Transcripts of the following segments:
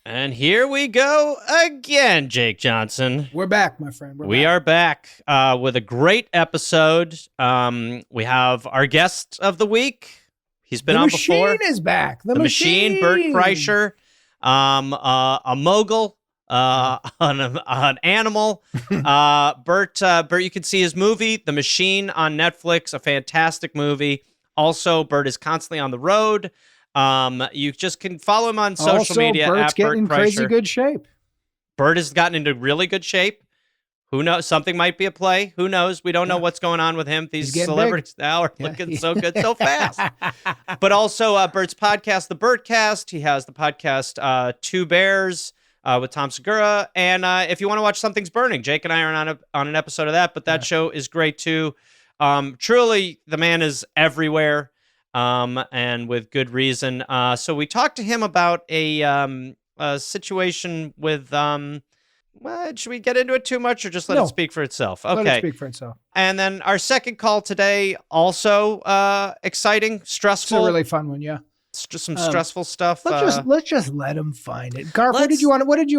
And here we go again, Jake Johnson. We're back, my friend. We are back with a great episode. We have our guest of the week. He's been on before. The machine is back. The machine, Bert Kreischer, a mogul, an animal. Bert, you can see his movie, The Machine, on Netflix, a fantastic movie. Also, Bert is constantly on the road. You just can follow him on social media. Bert's at getting Bert in crazy Kreischer. good shape. Bert has gotten into really good shape. Who knows? Something might be a play. Who knows? We don't know what's going on with him. These celebrities now are looking so good so fast. But also Bert's podcast, The Bertcast. He has the podcast Two Bears with Tom Segura. And if you want to watch Something's Burning, Jake and I are on an episode of that. But that show is great too. Truly, the man is everywhere. And with good reason. So we talked to him about a situation with, should we get into it too much or just let it speak for itself? Okay. Let it speak for itself. And then our second call today, also exciting, stressful. It's a really fun one, yeah. Some stressful stuff. Let's just let him find it. Garth, what did you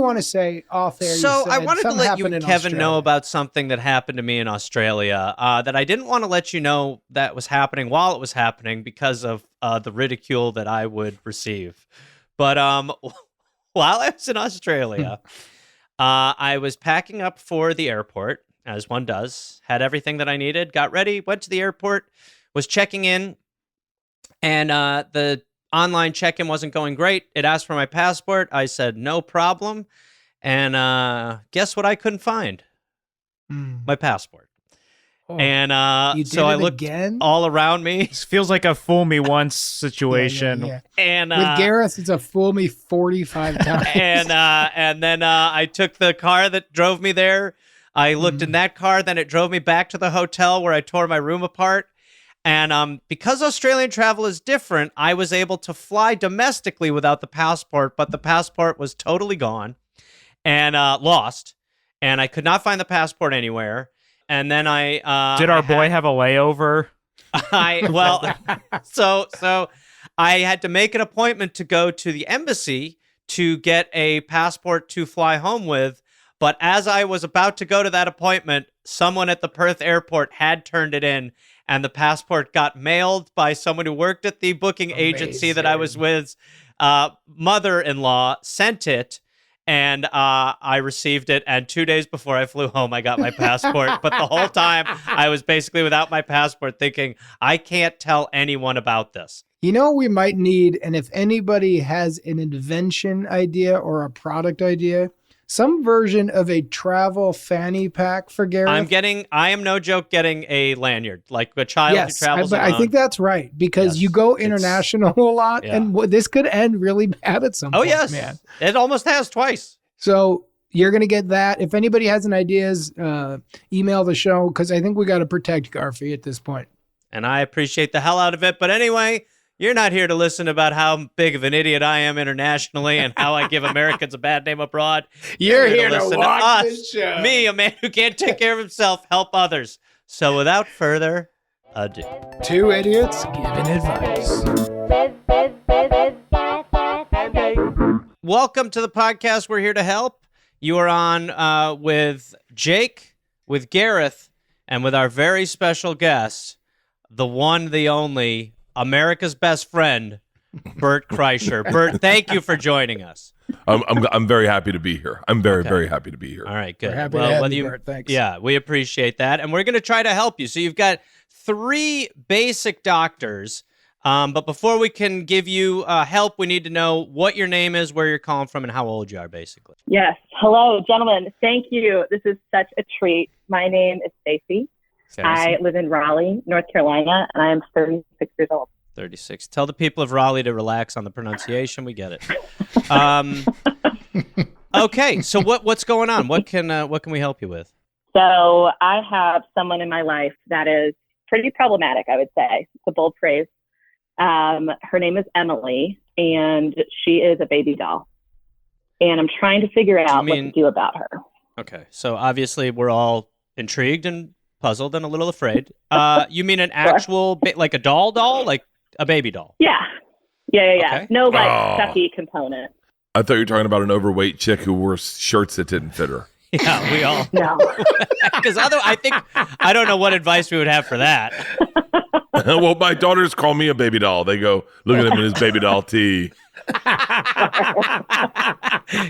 want to say off air? So I wanted to let you and Kevin know about something that happened to me in Australia that I didn't want to let you know that was happening while it was happening because of the ridicule that I would receive. But while I was in Australia, I was packing up for the airport, as one does, had everything that I needed, got ready, went to the airport, was checking in, and the online check-in wasn't going great. It asked for my passport. I said, no problem. And guess what I couldn't find? My passport. Oh, and so I looked all around me. This feels like a fool me once situation. Yeah. And with Gareth, it's a fool me 45 times. And then I took the car that drove me there. I looked in that car. Then it drove me back to the hotel where I tore my room apart. And because Australian travel is different, I was able to fly domestically without the passport, but the passport was totally gone and lost. And I could not find the passport anywhere. And then did our boy have a layover? So I had to make an appointment to go to the embassy to get a passport to fly home with. But as I was about to go to that appointment, someone at the Perth airport had turned it in, and the passport got mailed by someone who worked at the booking agency that I was with. Mother-in-law sent it, and I received it. And 2 days before I flew home, I got my passport. But the whole time, I was basically without my passport thinking, I can't tell anyone about this. You know what we might need, and if anybody has an invention idea or a product idea, some version of a travel fanny pack for Gareth. I am no joke, getting a lanyard, like a child who travels alone. I think that's right, because you go international a lot, and this could end really bad at some point. Oh, yes. Man. It almost has twice. So you're going to get that. If anybody has any ideas, email the show, because I think we got to protect Garfy at this point. And I appreciate the hell out of it. But anyway, you're not here to listen about how big of an idiot I am internationally and how I give Americans a bad name abroad. You're here to listen watch to us, this show. Me, a man who can't take care of himself, help others. So without further ado. Two idiots giving advice. Welcome to the podcast. We're here to help. You are on with Jake, with Gareth, and with our very special guest, the one, the only, America's best friend, Bert Kreischer. Bert, thank you for joining us. I'm very happy to be here. I'm very happy to be here. All right, good. We're happy to have you, Bert. Thanks. Yeah, we appreciate that, and we're going to try to help you. So you've got 3 basic doctors, but before we can give you help, we need to know what your name is, where you're calling from, and how old you are, basically. Yes. Hello, gentlemen. Thank you. This is such a treat. My name is Stacey. I live in Raleigh, North Carolina, and I am 36 years old. 36. Tell the people of Raleigh to relax on the pronunciation. We get it. Okay, so what's going on? What can we help you with? So I have someone in my life that is pretty problematic, I would say. It's a bold phrase. Her name is Emily, and she is a baby doll. And I'm trying to figure out what to do about her. Okay, so obviously we're all intrigued and puzzled and a little afraid. You mean an actual, like a doll, like a baby doll? Yeah. Yeah. Okay. No, like, Oh. stuffy component. I thought you were talking about an overweight chick who wore shirts that didn't fit her. Yeah, we all. No. Because I don't know what advice we would have for that. Well, my daughters call me a baby doll. They go, look at him in his baby doll tee.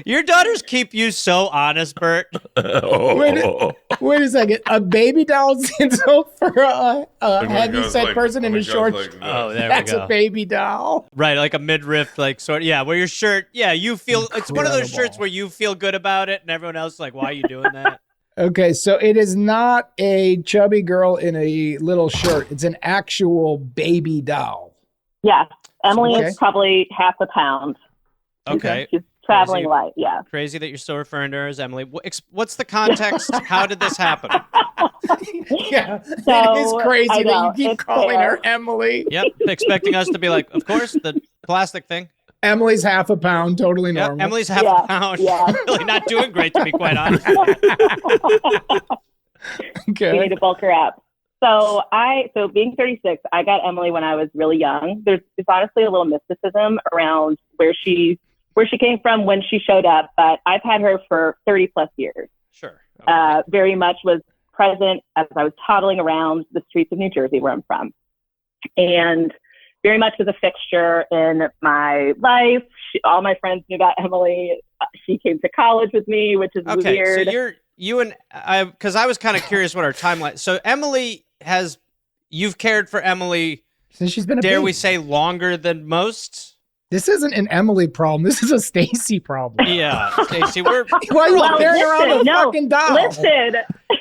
Your daughters keep you so honest, Bert. Wait a second. A baby doll's insult for a heavy-set person in a short. Oh, there That's we go. a baby doll. Right, like a midriff, like sort of, yeah, where your shirt, yeah, you feel, it's one of those Incredible. shirts where you feel good about it and everyone else is like, why are you doing that? Okay, so it is not a chubby girl in a little shirt. It's an actual baby doll. Yeah. Emily Okay. is probably half a pound. Okay. She's traveling Crazy. light. Yeah. Crazy that you're still referring to her as Emily. What's the context? How did this happen? Yeah, So, it is crazy I that know, you keep it's calling fair. her Emily. Yep, expecting us to be like, of course, the plastic thing. Emily's half a pound, totally Yep, normal. Emily's half Yeah, a pound. yeah. Really not doing great, to be quite honest. We Okay. need to bulk her up. So being 36, I got Emily when I was really young. There's honestly a little mysticism around where she came from when she showed up, but I've had her for 30 plus years. Sure. Okay. Very much was present as I was toddling around the streets of New Jersey, where I'm from, and very much was a fixture in my life. All my friends knew about Emily. She came to college with me, which is Okay, weird. so you and I, because I was kind of curious what our timeline. So you've cared for Emily, Since she's been a dare baby. we say, longer than most? This isn't an Emily problem. This is a Stacy problem. Yeah, Stacey, we're Why are you Well, carrying around a listen, no, fucking doll? Listen,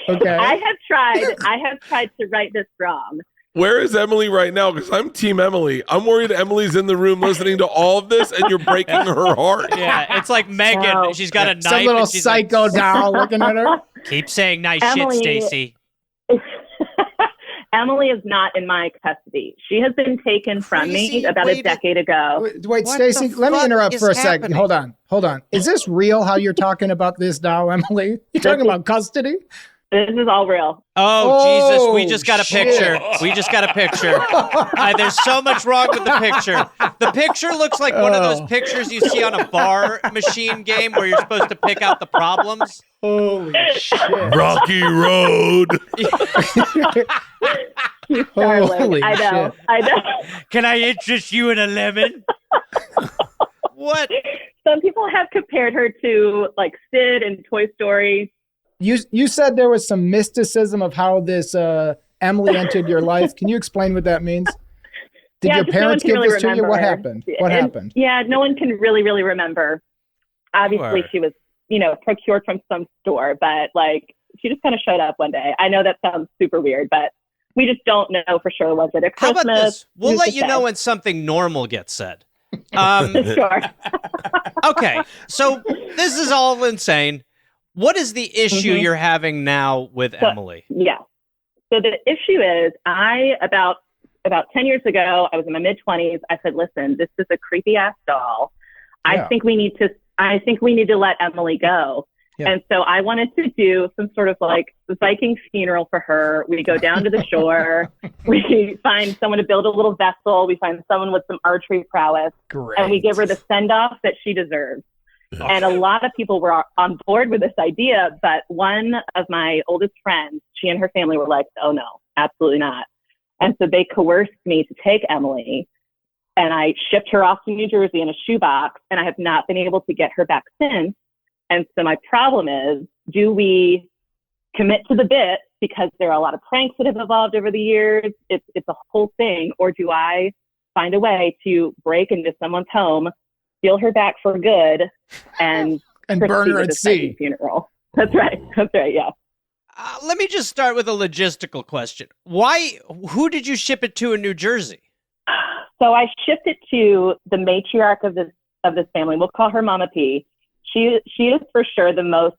Okay. I have tried to right this wrong. Where is Emily right now? Because I'm Team Emily. I'm worried Emily's in the room listening to all of this and you're breaking her heart. yeah, it's like Megan. No. She's got a knife. Some little and she's psycho like, doll looking at her. keep saying nice Emily- shit, Stacey. Emily is not in my custody. She has been taken from Crazy me about way a decade ago. Wait, What Stacy, the let me fuck interrupt is for a second. happening? Hold on. Is this real how you're talking about this doll, Emily? You're talking about custody? This is all real. Oh, Jesus, we Oh, just got a shit. picture. We just got a picture. There's so much wrong with the picture. The picture looks like one of those pictures you see on a bar machine game where you're supposed to pick out the problems. Holy shit. Rocky Road. She's darling. Holy I know. shit. I know. Can I interest you in a lemon? What? Some people have compared her to like Sid in Toy Story. You said there was some mysticism of how this Emily entered your life. Can you explain what that means? Did Yeah, your just no one parents can give really this to you? remember. What happened? What And, happened? Yeah, no one can really remember. Obviously, Sure. she was, procured from some store, but like she just kind of showed up one day. I know that sounds super weird, but we just don't know for sure. Was it a How Christmas? about this? We'll Who's let to you say? know when something normal gets said. Sure. Okay, so this is all insane. What is the issue Mhm. you're having now with So- Emily? Yeah. So the issue is, about 10 years ago, I was in my mid-20s. I said, "Listen, this is a creepy ass doll. I Yeah. think we need to let Emily go." Yeah. And so I wanted to do some sort of like Viking funeral for her. We go down to the shore. We find someone to build a little vessel. We find someone with some archery prowess, Great. and we give her the send-off that she deserves. And a lot of people were on board with this idea, but one of my oldest friends, she and her family were like, "Oh no, absolutely not." And so they coerced me to take Emily, and I shipped her off to New Jersey in a shoebox, and I have not been able to get her back since. And so my problem is, do we commit to the bit because there are a lot of pranks that have evolved over the years? It's a whole thing. Or do I find a way to break into someone's home, steal her back for good, and and burn proceed her with at this Viking sea. funeral? That's right. Yeah. Let me just start with a logistical question. Who did you ship it to in New Jersey? So I shipped it to the matriarch of this family. We'll call her Mama P. She is for sure the most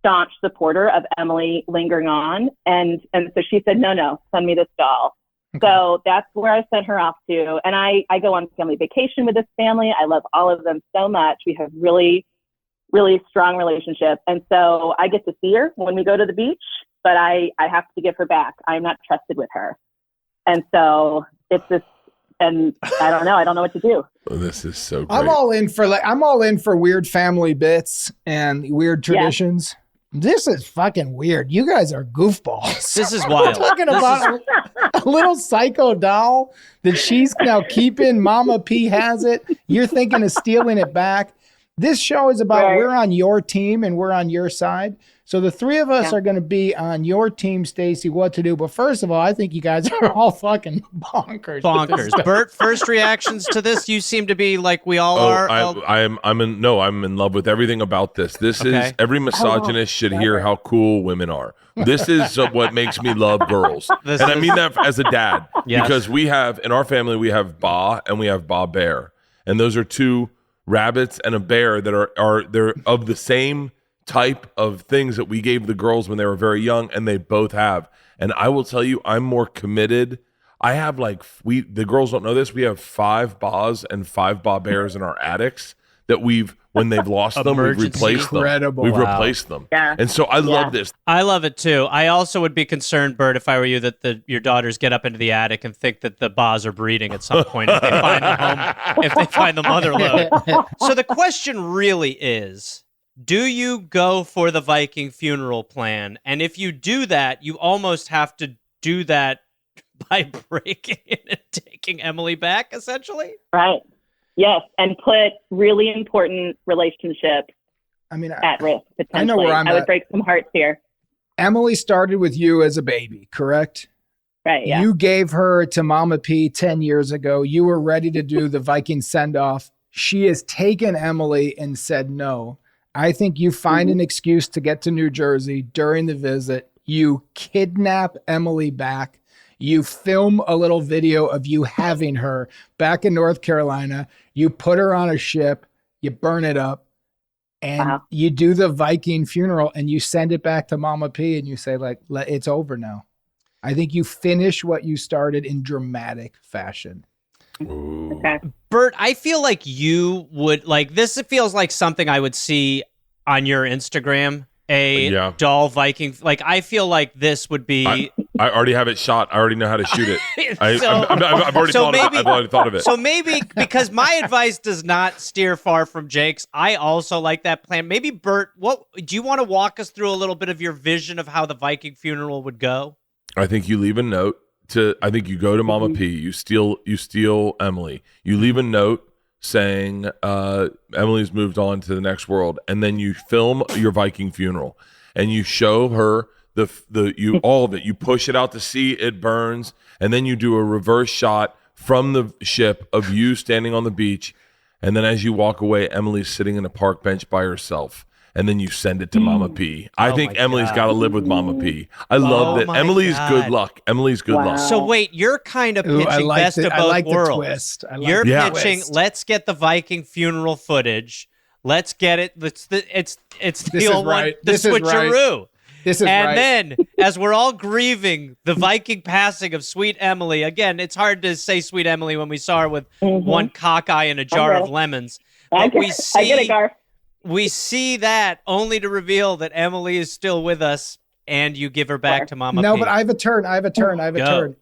staunch supporter of Emily lingering on, and so she said, no, send me this doll. Okay. So that's where I sent her off to, and I go on family vacation with this family. I love all of them so much. We have really, really strong relationship, and so I get to see her when we go to the beach, but I have to give her back. I'm not trusted with her, and so it's this and I don't know. I don't know what to do. Oh, this is so great. I'm all in for weird family bits and weird traditions. This is fucking weird. You guys are goofballs. This is wild. We're talking about a little psycho doll that she's now keeping. Mama P has it. You're thinking of stealing it back. This show is about we're on your team and we're on your side. So the three of us are going to be on your team, Stacy, what to do. But first of all, I think you guys are all fucking bonkers. Bert, first reactions to this? You seem to be like we all are. I'm in love with everything about this. This is every misogynist should hear how cool women are. This is what makes me love girls. I mean that as a dad. Yes. Because we have, in our family, we have Ba and we have Ba Bear. And those are two rabbits and a bear that they're of the same type of things that we gave the girls when they were very young, and they both have. And I will tell you, I'm more committed. I have the girls don't know this. We have 5 Bas and 5 Ba Bears in our attics that when they've lost them, we've replaced them. We've replaced them. Yeah. And so I love this. I love it too. I also would be concerned, Bert, if I were you, that your daughters get up into the attic and think that the Bas are breeding at some point if they find the home, if they find the mother lode. So the question really is, do you go for the Viking funeral plan? And if you do that, you almost have to do that by breaking in and taking Emily back, essentially. Right. Yes. And put really important relationships at risk, potentially. I know where I would break some hearts here. Emily started with you as a baby, correct? Right, yeah. You gave her to Mama P 10 years ago. You were ready to do the Viking send-off. She has taken Emily and said no. I think you find an excuse to get to New Jersey during the visit. You kidnap Emily back. You film a little video of you having her back in North Carolina. You put her on a ship. You burn it up. And you do the Viking funeral and you send it back to Mama P and you say, it's over now. I think you finish what you started in dramatic fashion. Ooh. Okay. Bert, I feel like you would this. It feels like something I would see on your Instagram. Doll Viking. I feel like this would be. I already have it shot. I already know how to shoot it. I've already thought of it. So maybe because my advice does not steer far from Jake's, I also like that plan. Maybe Bert, what do you want to walk us through a little bit of your vision of how the Viking funeral would go? I think you leave a note. I think you go to Mama P. You steal Emily. You leave a note saying Emily's moved on to the next world, and then you film your Viking funeral, and you show her all of it. You push it out to sea, it burns, and then you do a reverse shot from the ship of you standing on the beach, and then as you walk away, Emily's sitting in a park bench by herself. And then you send it to Mama P. I think Emily's got to live with Mama P. I love that. Emily's good luck. Emily's good luck. So wait, you're kind of pitching best of both worlds. Twist. You're pitching. Let's get the Viking funeral footage. Let's get it. It's the old one. The switcheroo. This is right. And then, as we're all grieving the Viking passing of sweet Emily, again, it's hard to say sweet Emily when we saw her with one cockeye and a jar of lemons. But I get it, Garth. We see that only to reveal that Emily is still with us, and you give her back to Mama P. No, but I have a turn.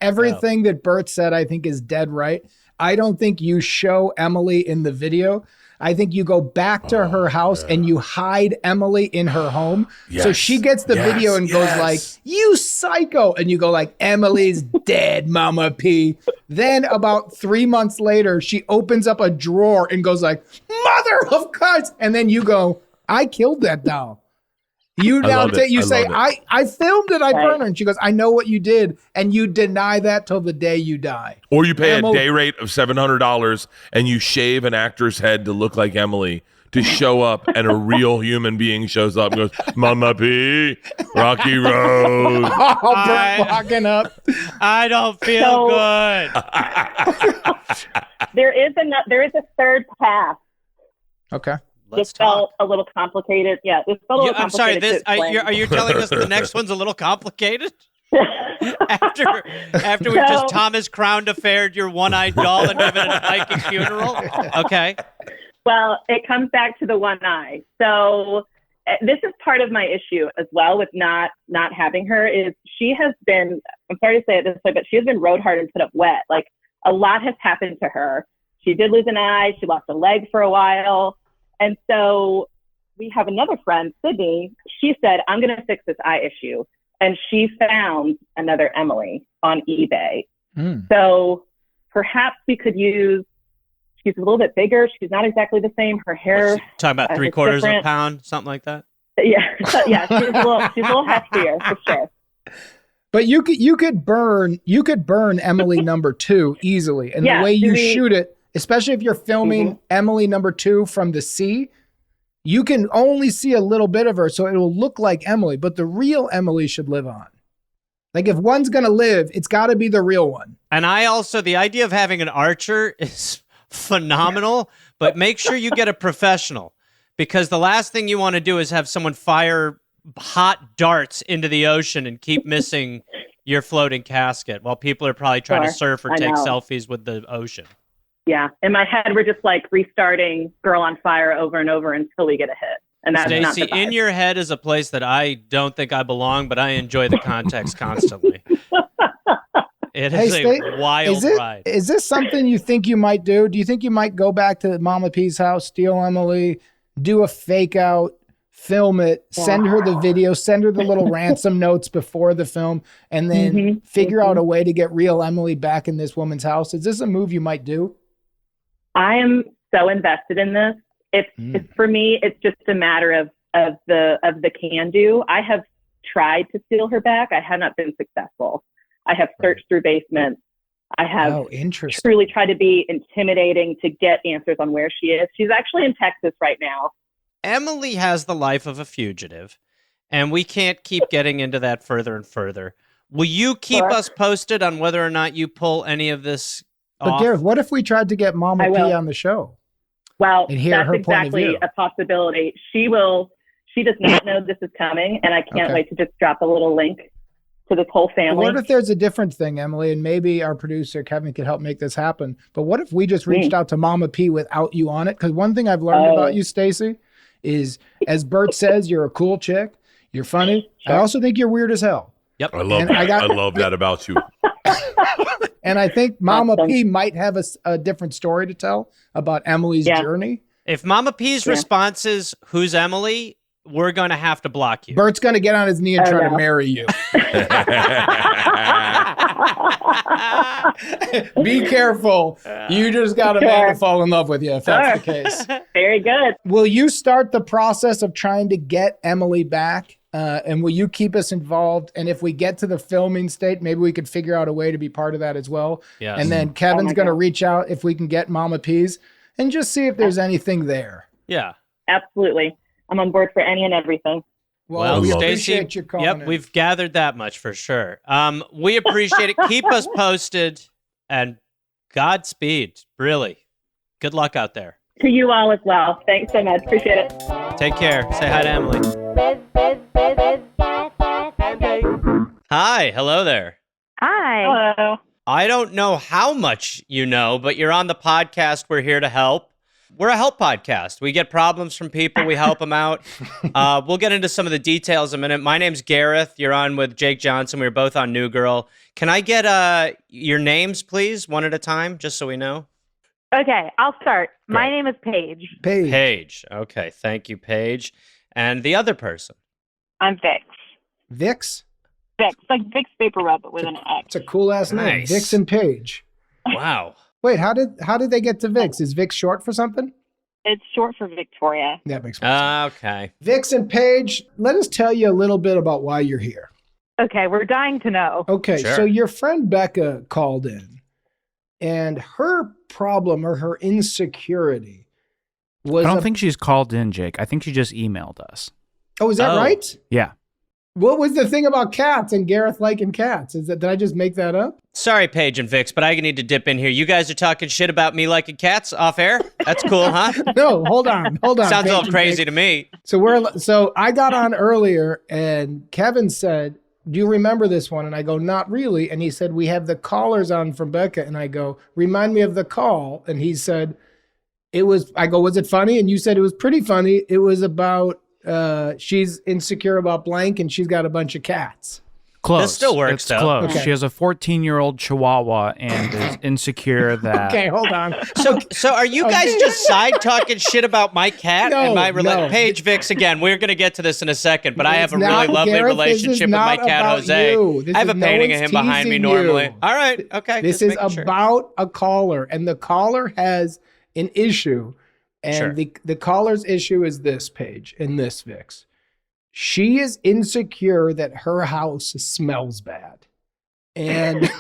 Everything that Bert said, I think, is dead right. I don't think you show Emily in the video. I think you go back to her house and you hide Emily in her home. Yes. So she gets the video and goes like, "You psycho." And you go like, "Emily's dead, Mama P." Then about 3 months later, she opens up a drawer and goes like, "Mother of God." And then you go, "I killed that doll." You now say, I filmed it, I burned her. And she goes, "I know what you did." And you deny that till the day you die. Or you pay a day rate of $700 and you shave an actor's head to look like Emily to show up, and a real human being shows up and goes, "Mama P, Rocky Road." Bert walking up. I don't feel good. There is a third path. Okay. This felt a little complicated. Yeah, this felt a little complicated. I'm sorry. Are you telling us the next one's a little complicated? after we just Thomas Crown affared your one-eyed doll and given a Viking funeral? Okay. Well, it comes back to the one eye. So this is part of my issue as well with not having her. Is she has been, I'm sorry to say it this way, but she has been rode hard and put up wet. a lot has happened to her. She did lose an eye. She lost a leg for a while. And so we have another friend, Sydney. She said, I'm going to fix this eye issue. And she found another Emily on eBay. So perhaps we could use, she's a little bit bigger. She's not exactly the same. Her hair. Talking about 3/4 of a pound, something like that. Yeah. Yeah. She's a little heftier for sure. But you could burn Emily number 2 easily. And the way you shoot it, especially if you're filming Emily number 2 from the sea, you can only see a little bit of her, so it will look like Emily, but the real Emily should live on. Like, if one's going to live, it's got to be the real one. And the idea of having an archer is phenomenal, but make sure you get a professional, because the last thing you want to do is have someone fire hot darts into the ocean and keep missing your floating casket while people are probably trying to surf or take selfies with the ocean. Yeah. In my head, we're just like restarting Girl on Fire over and over until we get a hit. And that's not the Stacey, vibe. in your head is a place that I don't think I belong, but I enjoy the context constantly. It is a wild ride. Is this something you think you might do? Do you think you might go back to Mama P's house, steal Emily, do a fake out, film it, send her the video, send her the little ransom notes before the film, and then figure out a way to get real Emily back in this woman's house? Is this a move you might do? I am so invested in this. It's for me, it's just a matter of the can do. I have tried to steal her back. I have not been successful. I have searched through basements. I have truly tried to be intimidating to get answers on where she is. She's actually in Texas right now. Emily has the life of a fugitive, and we can't keep getting into that further and further. Will you keep us posted on whether or not you pull any of this off? But Gareth, what if we tried to get Mama P on the show? Well, and hear that's her point of exactly view? a possibility. She does not know this is coming, and I can't wait to just drop a little link to this whole family. What if there's a different thing, Emily, and maybe our producer Kevin could help make this happen? But what if we just reached out to Mama P without you on it? Because one thing I've learned about you, Stacey, is, as Bert says, you're a cool chick. You're funny. I also think you're weird as hell. Yep. I love that about you. And I think Mama P might have a different story to tell about Emily's journey. If Mama P's response is, "Who's Emily?" we're going to have to block you. Bert's going to get on his knee and try to marry you. Be careful. You just got a man to fall in love with you, if that's the case. Very good. Will you start the process of trying to get Emily back? And will you keep us involved? And if we get to the filming state, maybe we could figure out a way to be part of that as well. Yes. And then Kevin's going to reach out if we can get Mama P's and just see if there's anything there. Yeah. Absolutely. I'm on board for any and everything. Well, we Stacey, appreciate you calling in. We've gathered that much for sure. We appreciate it. Keep us posted, and Godspeed. Really. Good luck out there. To you all as well. Thanks so much. Appreciate it. Take care. Say hi to Emily. Hi. Hello there. Hi. Hello. I don't know how much you know, but you're on the podcast. We're here to help. We're a help podcast. We get problems from people. We help them out. We'll get into some of the details in a minute. My name's Gareth. You're on with Jake Johnson. We were both on New Girl. Can I get your names, please, one at a time, just so we know? Okay, I'll start. Great. My name is Paige. Paige. Okay, thank you, Paige. And the other person? I'm Vix. Vix? Vix, like Vicks Vapor Rub, but with an X. It's a cool ass name. Nice. Vix and Paige. Wow. Wait, how did they get to Vix? Is Vix short for something? It's short for Victoria. That makes more sense. Okay. Vix and Paige, let us tell you a little bit about why you're here. Okay, we're dying to know. Okay, Sure. So your friend Becca called in, and her problem or her insecurity was... I don't think she's called in, Jake. I think she just emailed us. Oh, is that right? Yeah. What was the thing about cats and Gareth liking cats? Did I just make that up? Sorry, Paige and Vix, but I need to dip in here. You guys are talking shit about me liking cats off air? That's cool, huh? No, hold on. Sounds a Paige little and crazy Vix. to me. So I got on earlier and Kevin said, "Do you remember this one?" And I go, "Not really." And he said, "We have the callers on from Becca." And I go, "Remind me of the call." And he said, I go, "Was it funny?" And you said it was pretty funny. It was about she's insecure about blank and she's got a bunch of cats. Close. This still works, it's though. Close. Okay. She has a 14-year-old Chihuahua and is insecure that. Okay, hold on. So are you guys just side talking shit about my cat No, and my no. Paige Vix again? We're gonna get to this in a second, but I have a It's really not- lovely Gareth, this is relationship with my not cat about Jose. you. This I have is- a no painting of one's him behind me teasing normally. you. All right, okay. This just is making sure. about a caller, and the caller has an issue. And Sure. the caller's issue is this, Paige, and this, Vix. She is insecure that her house smells bad. And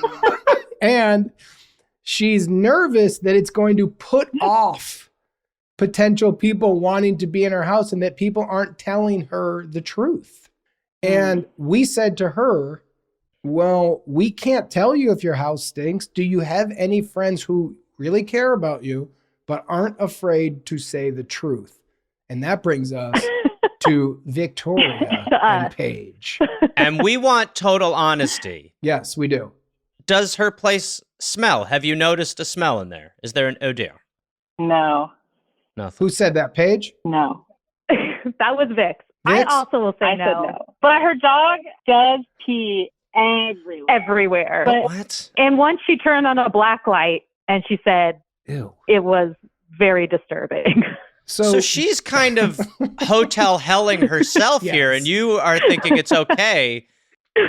and she's nervous that it's going to put off potential people wanting to be in her house and that people aren't telling her the truth. And we said to her, well, we can't tell you if your house stinks. Do you have any friends who really care about you but aren't afraid to say the truth? And that brings us to Victoria and Paige. And we want total honesty. Yes, we do. Does her place smell? Have you noticed a smell in there? Is there an odor? No. Nothing. Who said that, Paige? No. That was Vix. I Vix? also will say I no. said no. But her dog does pee everywhere. Everywhere. But- What? And once she turned on a black light and she said Ew. it was very disturbing. So she's kind of hotel helling herself Yes. here, and you are thinking it's okay.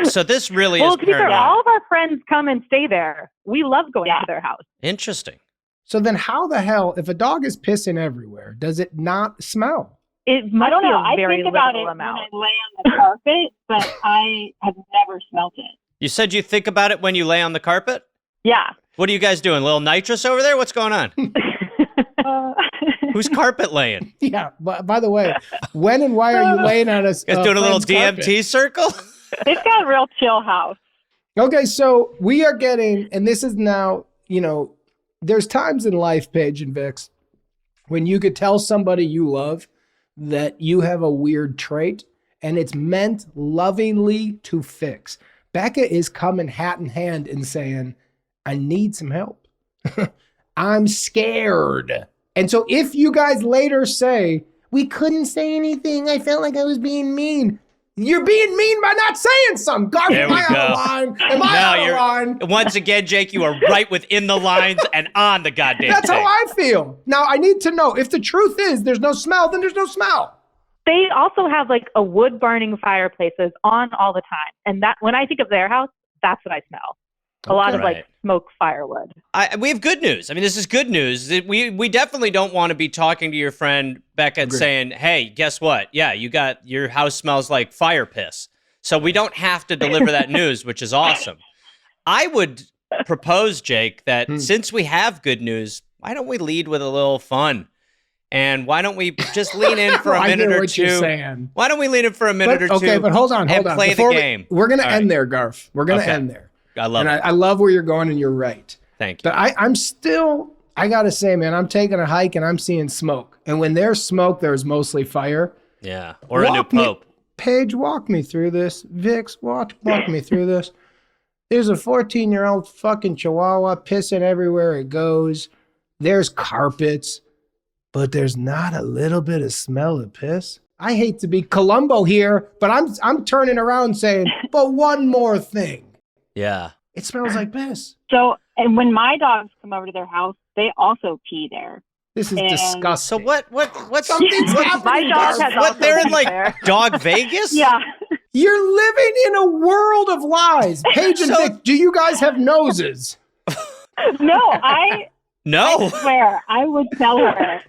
So this really Well, is to be fair, paranoid. all of our friends come and stay there. We love going to their house. Interesting. So then how the hell, if a dog is pissing everywhere, does it not smell? It must I don't be know. a I very think about it little when amount. I lay on the carpet, but I have never smelt it. You said you think about it when you lay on the carpet? Yeah. What are you guys doing? A little nitrous over there? What's going on? Who's carpet laying? Yeah, but by the way, when and why are you laying on a You guys doing a little friend's DMT circle? It's got a real chill house. carpet? Okay, so we are getting, and this is now, there's times in life, Paige and Vix, when you could tell somebody you love that you have a weird trait, and it's meant lovingly to fix. Becca is coming hat in hand and saying, I need some help. I'm scared. And so if you guys later say, we couldn't say anything, I felt like I was being mean. You're being mean by not saying something. God, There am we I out of go. line? Am I out of line? Once again, Jake, you are right within the lines and on the goddamn That's thing. how I feel. Now, I need to know, if the truth is there's no smell, then there's no smell. They also have like a wood burning fireplaces on all the time. And that when I think of their house, that's what I smell. A lot of Right. like smoke firewood. We have good news. I mean, this is good news. We definitely don't want to be talking to your friend Becca and Agreed. saying, hey, guess what? Yeah, your house smells like fire piss. So we don't have to deliver that news, which is awesome. I would propose, Jake, that since we have good news, why don't we lead with a little fun? And why don't we just lean in for a I minute hear or what two? you're saying. Why don't we lean in for a minute or two? Okay, but hold on. and play the Before game. We're going to All end right. there, Garth. We're going to Okay. end there. I love And it. I love where you're going, and you're right. Thank you. But I'm still, I got to say, man, I'm taking a hike and I'm seeing smoke. And when there's smoke, there's mostly fire. Yeah, or a new Walk me- pope. Paige, walk me through this. Vix, walk me through this. There's a 14-year-old fucking chihuahua pissing everywhere it goes. There's carpets, but there's not a little bit of smell of piss. I hate to be Columbo here, but I'm turning around saying, but one more thing. Yeah. It smells like piss. So, and when my dogs come over to their house, they also pee there. This is And- disgusting. So what's Something's happening. My dog Garth. has what also they're in been like there. dog Vegas? Yeah. You're living in a world of lies. Paige and So- Vic, do you guys have noses? No, I No. swear, I would tell her.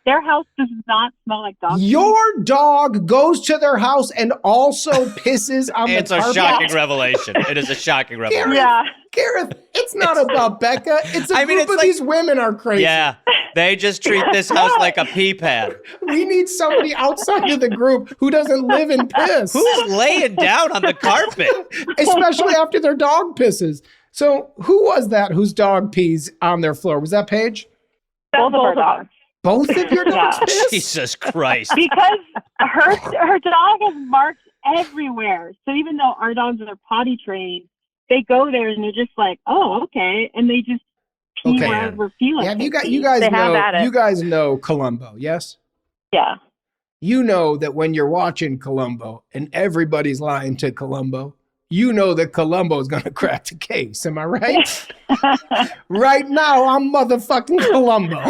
Their house does not smell like dog. Your dog goes to their house and also pisses on It's the a carpet. shocking revelation. It is a shocking revelation. Yeah. Gareth, it's not about Becca. It's a I mean, group it's of like- these women are crazy. Yeah. They just treat this house like a pee pad. We need somebody outside of the group who doesn't live in piss. Who's laying down on the carpet? Especially after their dog pisses. So who was that whose dog pees on their floor? Was that Paige? Both of our dogs. Both of your dogs piss? Jesus Christ. Because her dog has marks everywhere. So even though our dogs are potty trained, they go there and they're just like, oh, okay, and they just pee Okay. wherever we feel like. Yeah, you they guys They have know at it. you guys know Columbo, yes? Yeah. You know that when you're watching Columbo and everybody's lying to Columbo, you know that Columbo's going to crack the case. Am I right? Right now, I'm motherfucking Columbo.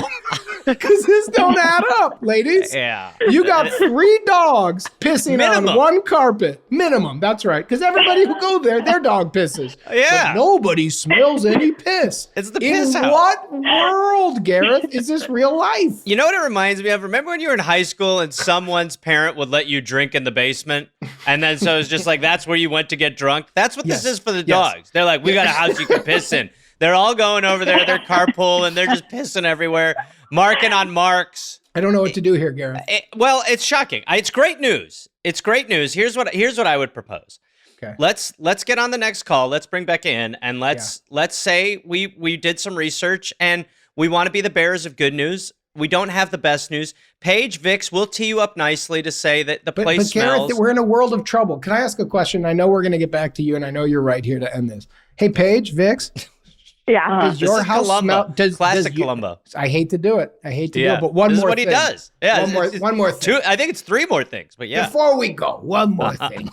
Because this don't add up, ladies. Yeah. You got 3 dogs pissing on one carpet. Minimum. That's right. Because everybody who go there, their dog pisses. Yeah. But nobody smells any piss. It's the piss house. In what world, Gareth, is this real life? You know what it reminds me of? Remember when you were in high school and someone's parent would let you drink in the basement? And then so it's just like, that's where you went to get drunk? That's what this is for the dogs. They're like, we got a house you can piss in. They're all going over there. They're carpool and they're just pissing everywhere, marking on marks. I don't know what to do here, Gareth. Well, it's shocking. It's great news. It's great news. Here's what I would propose. Okay. Let's get on the next call. Let's bring Becca in and let's say we did some research and we want to be the bearers of good news. We don't have the best news. Paige, Vix, we'll tee you up nicely to say that the place smells. Gareth, we're in a world of trouble. Can I ask a question? I know we're going to get back to you, and I know you're right here to end this. Hey, Paige, Vix. Yeah. Does your house Columbo. smell? Classic Columbo. I hate to do it. But one this more is what thing. he does. Yeah. One more thing. I think it's 3 more things, but yeah. Before we go, one more thing.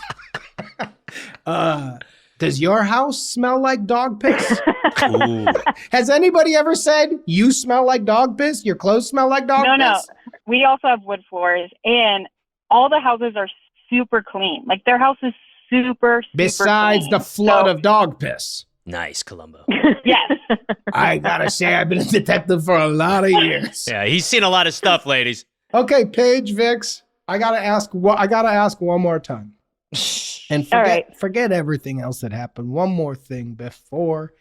Does your house smell like dog piss? Ooh. Has anybody ever said you smell like dog piss? Your clothes smell like dog piss? No. We also have wood floors, and all the houses are super clean. Like their house is super Besides clean. the flood of dog piss. Nice, Columbo. Yes. I gotta say, I've been a detective for a lot of years. Yeah, he's seen a lot of stuff, ladies. Okay, Paige, Vix, I gotta ask one more time. And forget everything else that happened. One more thing before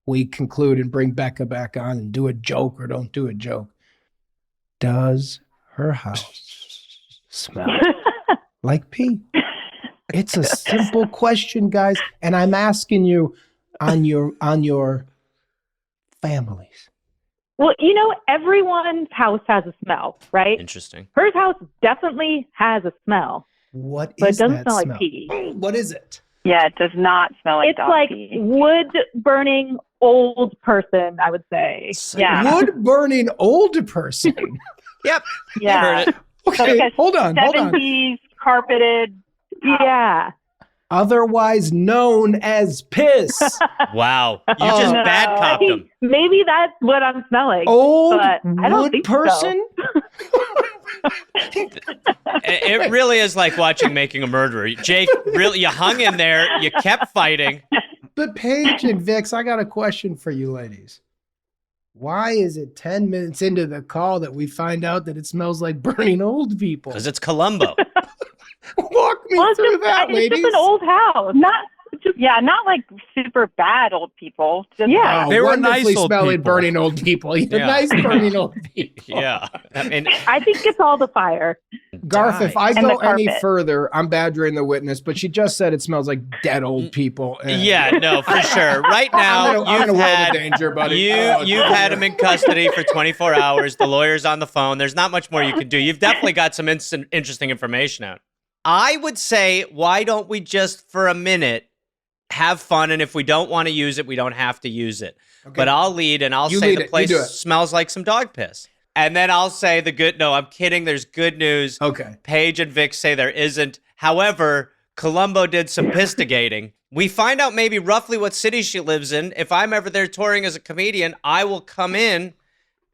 we conclude and bring Becca back on and do a joke or don't do a joke. Does her house smell like pee? It's a simple question, guys, and I'm asking you on your families. Well, everyone's house has a smell, right? Interesting. Her house definitely has a smell. What is but it doesn't that smell smell? like pee. What is it? Yeah, it does not smell like It's dog like pee. wood burning old person, I would say. Yeah. Wood burning older person. Yep. Yeah. Heard it. Okay, Like a hold on. 70s carpeted. Yeah. Otherwise known as piss. Wow. You just no. bad copped him. Maybe that's what I'm smelling. Old but I don't wood think person? It really is like watching Making a Murderer. Jake, really, you hung in there. You kept fighting. But Paige and Vix, I got a question for you ladies. Why is it 10 minutes into the call that we find out that it smells like burning old people? Because it's Columbo. Walk me Well, through that, it's ladies. just an old house. Not like super bad old people. Just Yeah. They were wonderfully nice old smelling people. burning old people. You're Yeah. nice burning old people. Yeah. I mean, I think it's all the fire. Garth, if I And go the any carpet. further, I'm badgering the witness, but she just said it smells like dead old people. And yeah, no, for sure. Right now, I'm in a you've world of had danger, buddy. you've had him in custody for 24 hours. The lawyer's on the phone. There's not much more you can do. You've definitely got some interesting information out. I would say, why don't we just for a minute have fun? And if we don't want to use it, we don't have to use it. Okay. But I'll lead and I'll You say lead the it. You place do it. smells like some dog piss. And then I'll say no, I'm kidding. There's good news. Okay. Paige and Vic say there isn't. However, Columbo did some pistigating. We find out maybe roughly what city she lives in. If I'm ever there touring as a comedian, I will come in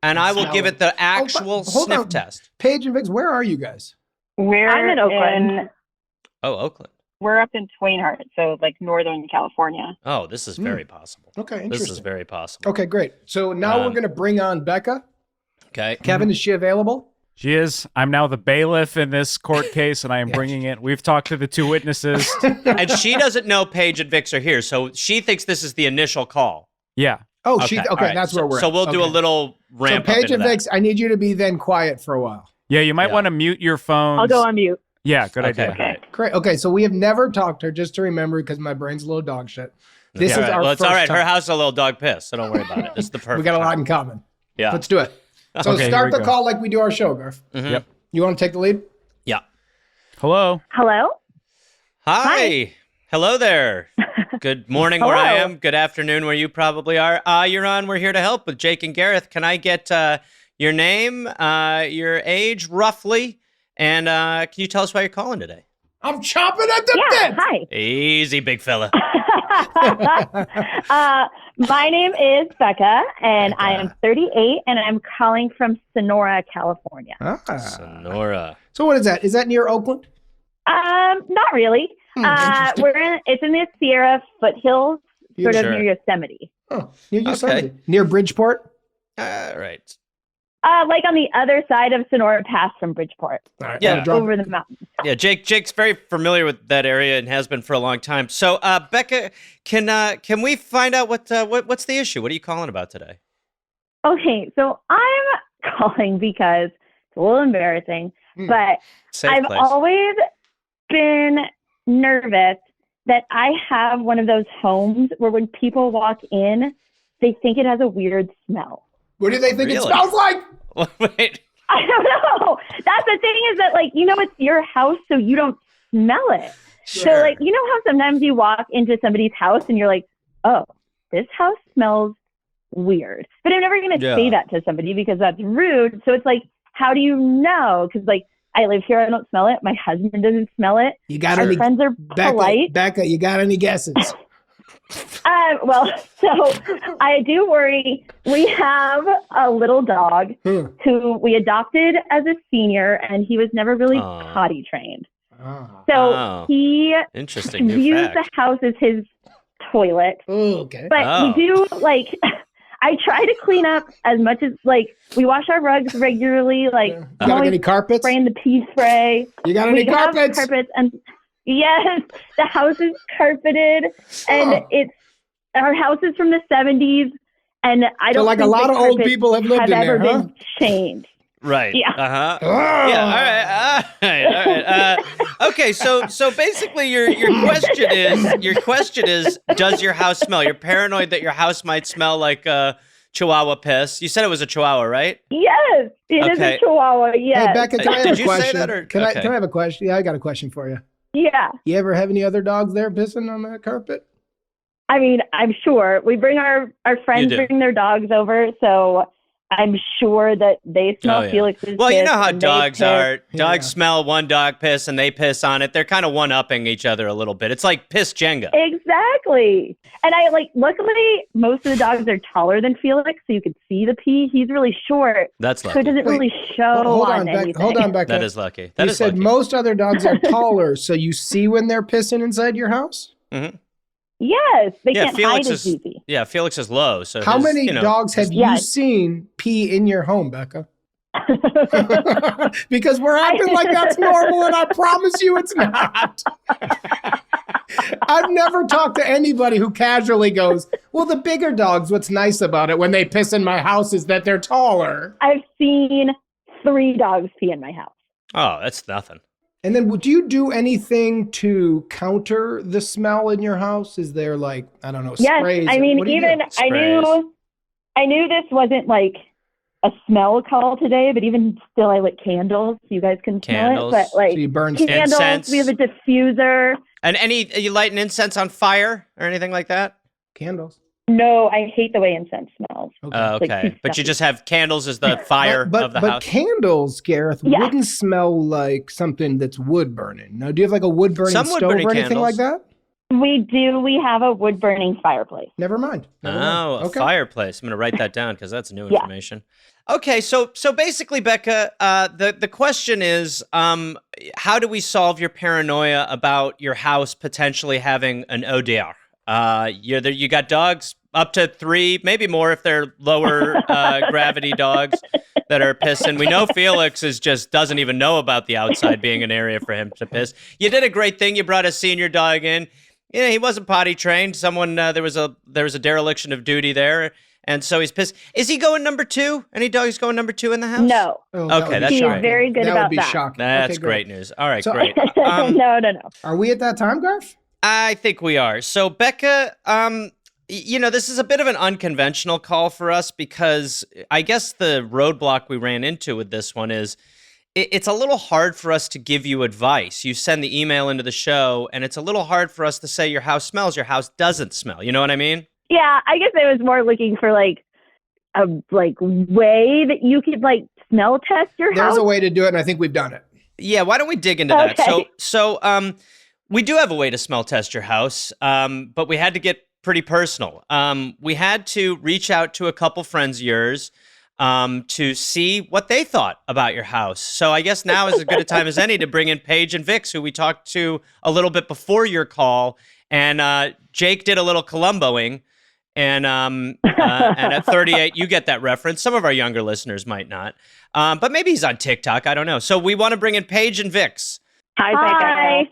and I will give it the actual hold sniff on. test. Paige and Vix, where are you guys? I'm in Oakland. Oh, Oakland. We're up in Twainhart, so like Northern California. Oh, this is very possible. Okay, This interesting. is very possible. Okay, great. So now we're going to bring on Becca. Okay. Kevin, is she available? She is. I'm now the bailiff in this court case, and I am bringing it. We've talked to the 2 witnesses. And she doesn't know Paige and Vix are here, so she thinks this is the initial call. Yeah. Oh, Okay, okay, all right. that's where we're at. So we'll do a Okay. little So ramp up Paige into and that. Vix, I need you to be then quiet for a while. Yeah, you might Yeah. want to mute your phones. I'll go on mute. Yeah, good Okay, idea. great. Great. Okay, so we have never talked to her, just to remember, because my brain's a little dog shit. This Yeah, is our well, it's first all right. time. Her house is a little dog piss, so don't worry about it. This is the perfect We got a lot time. in common. Yeah. Let's do it. So Okay, here start we the go. call like we do our show, Garth. Mhm. Yep. You want to take the lead? Yeah. Hello. Hello? Hi. Hello there. Good morning where I Hello. am. Good afternoon where you probably are. You're on We're Here to Help with Jake and Gareth. Can I get your name, your age roughly, and can you tell us why you're calling today? I'm chomping at the bit. Hi. Easy, big fella. My name is Becca, and I am 38, and I'm calling from Sonora, California. Sonora. So what is that? Is that near Oakland? Not really. It's in the Sierra foothills, sort of near Yosemite. Oh, near Yosemite. Okay. Near Bridgeport? Right. Like on the other side of Sonora Pass from Bridgeport. All right, yeah, over the mountains. Yeah, Jake's very familiar with that area and has been for a long time. So, Becca, can we find out what's the issue? What are you calling about today? Okay, so I'm calling because it's a little embarrassing, but I've always been nervous that I have one of those homes where when people walk in, they think it has a weird smell. What do they think it smells like? Wait. I don't know. That's the thing is that, like, it's your house, so you don't smell it. Sure. So, like, you know how sometimes you walk into somebody's house and you're like, oh, this house smells weird. But I'm never going to say that to somebody because that's rude. So it's like, how do you know? Because, like, I live here, I don't smell it. My husband doesn't smell it. Our friends are polite. Becca, you got any guesses? Well, so I do worry. We have a little dog who we adopted as a senior, and he was never really potty trained. So he views the house as his toilet. Okay. But we do, like, I try to clean up as much as, like, we wash our rugs regularly. Like, you got any carpets? Spraying the pea spray. You got any carpets? We have carpets, and yes, the house is carpeted, and our house is from the 70s, and I don't think a lot of old people have lived in there, been changed. Right. Yeah. Yeah. All right. Okay. So basically, your question is, does your house smell? You're paranoid that your house might smell like Chihuahua piss. You said it was a Chihuahua, right? Yes, it is a Chihuahua. Yes. Hey, Becca, can I have a question? Say that, or can I have a question? Yeah, I got a question for you. Yeah. You ever have any other dogs there pissing on that carpet? I mean, I'm sure we bring our friends bring their dogs over, so I'm sure that they smell Felix's Well, piss. you know how dogs are. Dogs Yeah. smell one dog piss and they piss on it. They're kind of one-upping each other a little bit. It's like piss Jenga. Exactly. And luckily, most of the dogs are taller than Felix, so you could see the pee. He's really short. That's lucky. So it doesn't really show anything. Hold on, Becca. That is lucky. You said most other dogs are taller, so you see when they're pissing inside your house? Mm-hmm. Yes, they can't hide as easy. Yeah, Felix is low. So how many dogs have you seen pee in your home, Becca? Because we're acting like that's normal, and I promise you it's not. I've never talked to anybody who casually goes, well, the bigger dogs, what's nice about it when they piss in my house is that they're taller. I've seen 3 dogs pee in my house. Oh, that's nothing. And then do you do anything to counter the smell in your house? Is there sprays? Yes, I mean, I knew this wasn't like a smell call today, but even still I lit candles so you guys can smell it. But so you burn candles, incense. We have a diffuser. And are you lighting incense on fire or anything like that? Candles. No, I hate the way incense smells. Okay. But you just have candles as the fire of the house. But candles, Gareth, wouldn't smell like something that's wood burning. Now, do you have like a wood burning stove or anything candles. like that? We do. We have a wood burning fireplace. Never mind. A fireplace. I'm going to write that down because that's new information. Okay, so basically, Becca, the question is, how do we solve your paranoia about your house potentially having an ODR? You got dogs up to 3, maybe more if they're lower gravity dogs that are pissing. We know Felix doesn't even know about the outside being an area for him to piss. You did a great thing. You brought a senior dog in. Yeah, he wasn't potty trained. Someone there was a dereliction of duty there, and so he's pissed. Is he going number 2? Any dogs going number 2 in the house? No. Okay, that's he's very good about that. Would be shocking. That's great news. All right, great. No. Are we at that time, Garth? I think we are. So, Becca, this is a bit of an unconventional call for us because I guess the roadblock we ran into with this one is it's a little hard for us to give you advice. You send the email into the show, and it's a little hard for us to say your house smells, your house doesn't smell. You know what I mean? Yeah, I guess I was more looking for a way that you could smell test your house. There's a way to do it, and I think we've done it. Yeah, why don't we dig into that? So we do have a way to smell test your house, but we had to get pretty personal. We had to reach out to a couple friends of yours to see what they thought about your house. So I guess now is as good a time as any to bring in Paige and Vix, who we talked to a little bit before your call. And Jake did a little Columboing. And at 38, you get that reference. Some of our younger listeners might not. But maybe he's on TikTok. I don't know. So we want to bring in Paige and Vix. Hi.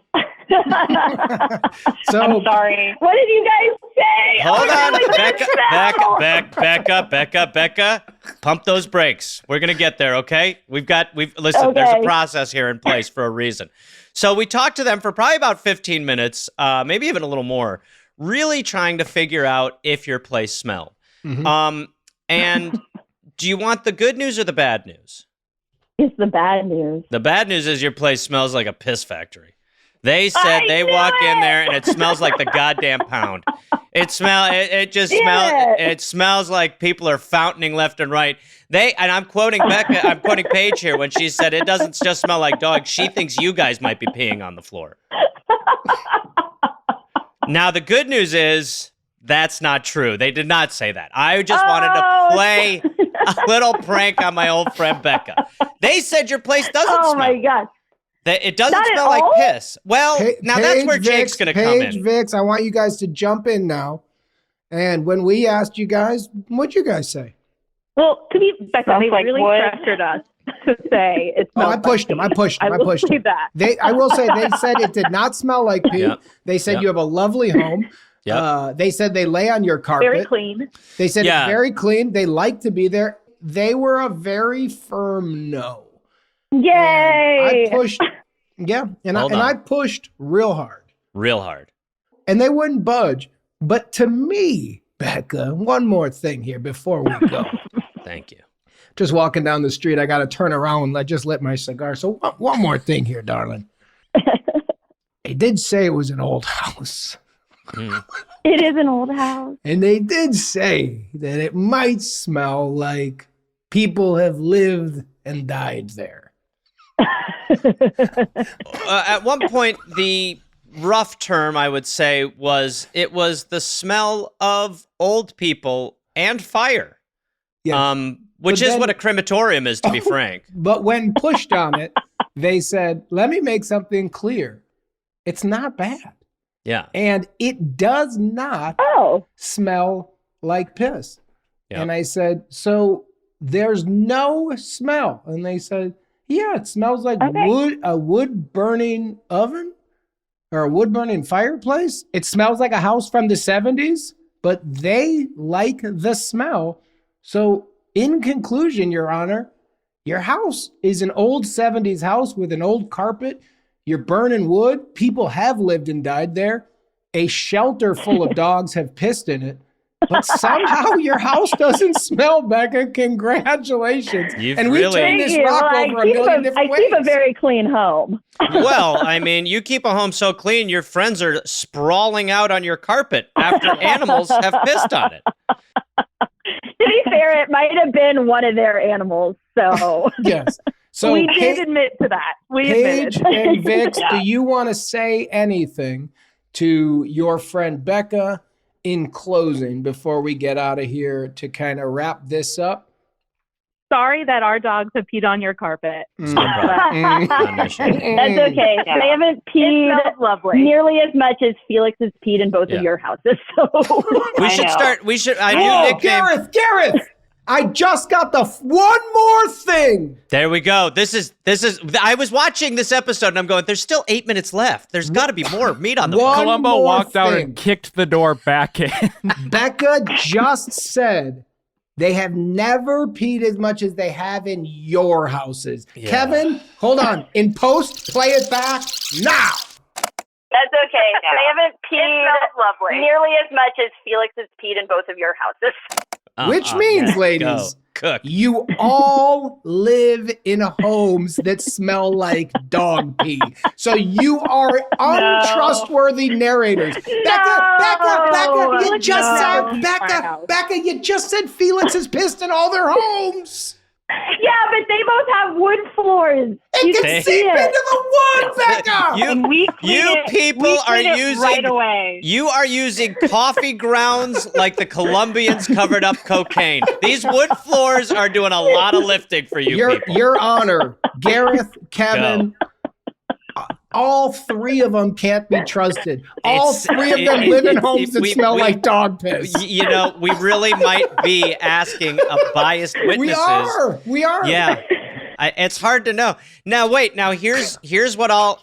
So, I'm sorry. What did you guys say? Hold on. Becca. Pump those brakes. We're going to get there, okay? Listen, Okay. There's a process here in place for a reason. So we talked to them for probably about 15 minutes, maybe even a little more, really trying to figure out if your place smelled. Mhm. And do you want the good news or the bad news? It's the bad news. The bad news is your place smells like a piss factory. They said they walk in there and it smells like the goddamn pound. It smells like people are fountaining left and right. And I'm quoting Paige here when she said it doesn't just smell like dog. She thinks you guys might be peeing on the floor. Now the good news is that's not true. They did not say that. I just wanted to play a little prank on my old friend Becca. They said your place doesn't smell. Oh my God. It doesn't Not at smell like all? piss. Well, now that's where Jake's going to come in. Vix, I want you guys to jump in now. And when we asked you guys, what'd you guys say? Well, to be Becca, Sounds they like really wood. pressured us to say it Oh, smells I pushed like them. I pushed them. I I will pushed say them. that. I will say they said it did not smell like pee. Yep. They said Yep. you have a lovely home. Yep. They said they lay on your carpet. Very clean. They said Yeah. it's very clean. They like to be there. They were a very firm no. Yay. I pushed. Yeah, and Hold on. I pushed real hard. Real hard. And they wouldn't budge. But to me, Becca, one more thing here before we go. Thank you. Just walking down the street, I got to turn around and I just lit my cigar. So one more thing here, darling. They did say it was an old house. It is an old house. And they did say that it might smell like people have lived and died there. At one point, the rough term I would say was the smell of old people and fire. Yeah. Which But is then- what a crematorium is, to be frank. But when pushed on it, they said, let me make something clear. It's not bad. Yeah. And it does not Oh. smell like piss. Yep. And I said, so there's no smell. And they said, yeah, it smells like Okay. a wood burning oven or a wood burning fireplace. It smells like a house from the 70s, but they like the smell. So in conclusion, Your Honor, your house is an old 70s house with an old carpet. You're burning wood. People have lived and died there. A shelter full of dogs have pissed in it. But somehow your house doesn't smell, Becca. Congratulations. You've And we really- turned this Thank you. rock Well, over a million different I ways. keep a very clean home. Well, I mean, you keep a home so clean, your friends are sprawling out on your carpet after animals have pissed on it. To be fair, it might have been one of their animals. So Yes. So we did admit to that. We Paige admitted. and Vix, Yeah. do you want to say anything to your friend Becca in closing before we get out of here to kind of wrap this up? Sorry that our dogs have peed on your carpet. No problem. Not an issue. that's okay. Yeah. They haven't It peed smells lovely. nearly as much as Felix has peed in both Yeah. of your houses. So We I should know. start. I Oh, knew nickname. Gareth! I just got the one more thing. There we go. This is. I was watching this episode and I'm going, there's still 8 minutes left. There's got to be more meat on the One bone. Columbo more walked out thing. and kicked the door back in. Becca just said they have never peed as much as they have in your houses. Yeah. Kevin, hold on. In post, play it back now. that's okay. They haven't It smells lovely. nearly as much as Felix has peed in both of your houses. Which means, yeah, ladies, go. Cook. you all live in homes that smell like dog pee. So you are untrustworthy narrators. Becca, you No. just No. said, My house. Becca, you just said Felix has pissed in all their homes. Yeah, but they both have wood floors. It can seep into the wood, Becca. And we people are using right away. You are using coffee grounds like the Colombians covered up cocaine. These wood floors are doing a lot of lifting for you people. Your Honor, Gareth, Kevin. All three of them can't be trusted. All three of them live in homes that smell like dog piss. You know, we really might be asking biased witnesses. We are. Yeah. It's hard to know. Now, wait. Now, here's what I'll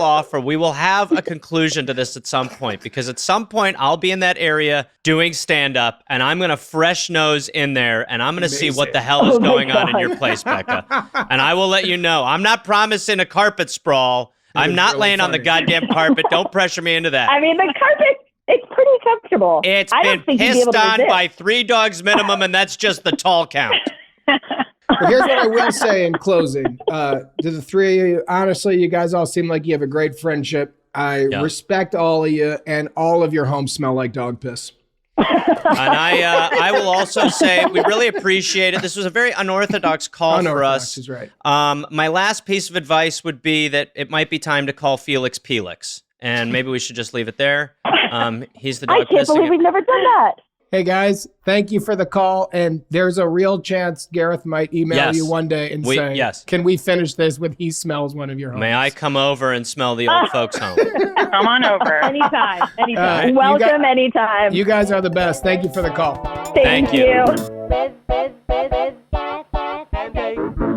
offer. We will have a conclusion to this at some point, because at some point I'll be in that area doing stand up, and I'm gonna fresh nose in there, and I'm gonna see what the hell is going on in your place, Becca. And I will let you know. I'm not promising a carpet sprawl. I'm not really laying on the goddamn carpet. Don't pressure me into that. I mean, the carpet, it's pretty comfortable. It's been pissed on by 3 dogs minimum, and that's just the tall count. Well, here's what I will say in closing. To the three of you, honestly, you guys all seem like you have a great friendship. I respect all of you, and all of your homes smell like dog piss. And I will also say we really appreciate it. This was a very unorthodox call for us. Is right. My last piece of advice would be that it might be time to call Felix Pelix, and maybe we should just leave it there. He's the dog. I can't believe we've never done that. Hey guys, thank you for the call. And there's a real chance Gareth might email you one day and say, "Can we finish this with he smells one of your homes?" May I come over and smell the old folks' home? Come on over. Anytime. Welcome anytime. You guys are the best. Thank you for the call. Thank you.